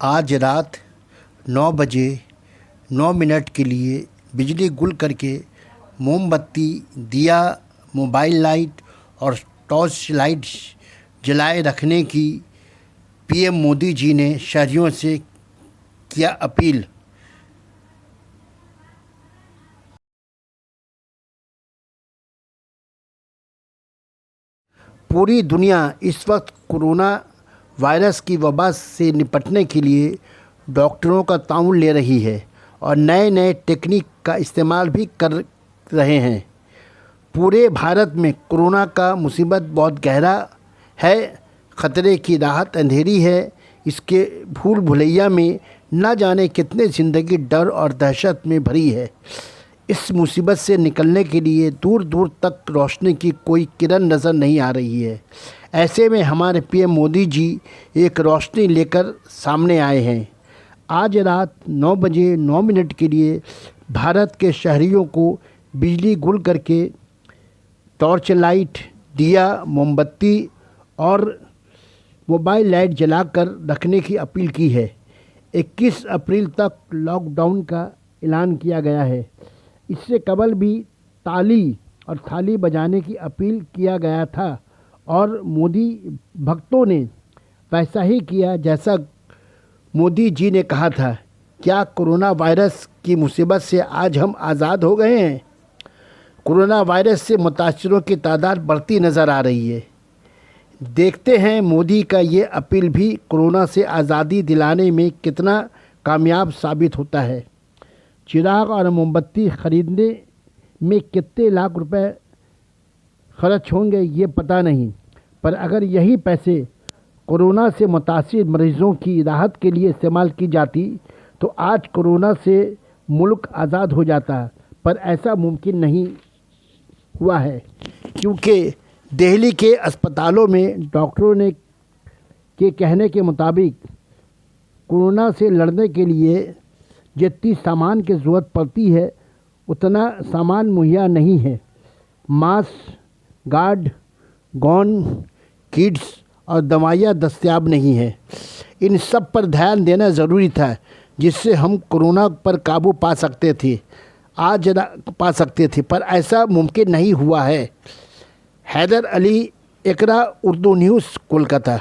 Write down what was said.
आज रात 9 बजे 9 मिनट के लिए बिजली गुल करके मोमबत्ती, दिया, मोबाइल लाइट और टॉर्च लाइट जलाए रखने की पीएम मोदी जी ने शहरियों से किया अपील। पूरी दुनिया इस वक्त कोरोना वायरस की वबा से निपटने के लिए डॉक्टरों का ताउन ले रही है और नए नए टेक्निक का इस्तेमाल भी कर रहे हैं। पूरे भारत में कोरोना का मुसीबत बहुत गहरा है, ख़तरे की राहत अंधेरी है। इसके भूल भुलैया में न जाने कितने ज़िंदगी डर और दहशत में भरी है। इस मुसीबत से निकलने के लिए दूर दूर तक रोशनी की कोई किरण नज़र नहीं आ रही है। ऐसे में हमारे पीएम मोदी जी एक रोशनी लेकर सामने आए हैं। आज रात 9 बजे 9 मिनट के लिए भारत के शहरियों को बिजली गुल करके टॉर्च लाइट, दिया, मोमबत्ती और मोबाइल लाइट जलाकर रखने की अपील की है। 21 अप्रैल तक लॉकडाउन का ऐलान किया गया है। इससे कबल भी ताली और थाली बजाने की अपील किया गया था और मोदी भक्तों ने वैसा ही किया जैसा मोदी जी ने कहा था। क्या कोरोना वायरस की मुसीबत से आज हम आज़ाद हो गए हैं? कोरोना वायरस से मुतासरों की तादाद बढ़ती नज़र आ रही है। देखते हैं मोदी का ये अपील भी कोरोना से आज़ादी दिलाने में कितना कामयाब साबित होता है। चिराग और मोमबत्ती ख़रीदने में कितने लाख रुपए खर्च होंगे ये पता नहीं, पर अगर यही पैसे कोरोना से मुतासिर मरीज़ों की राहत के लिए इस्तेमाल की जाती तो आज कोरोना से मुल्क आज़ाद हो जाता। पर ऐसा मुमकिन नहीं हुआ है क्योंकि दिल्ली के अस्पतालों में डॉक्टरों ने के कहने के मुताबिक कोरोना से लड़ने के लिए जितनी सामान की ज़रूरत पड़ती है उतना सामान मुहैया नहीं है। मास्क, गार्ड, गॉन, किट्स और दवाइयाँ दस्तयाब नहीं है। इन सब पर ध्यान देना ज़रूरी था जिससे हम कोरोना पर काबू पा सकते थे, पर ऐसा मुमकिन नहीं हुआ है। हैदर अली, इकरा उर्दू न्यूज़, कोलकाता।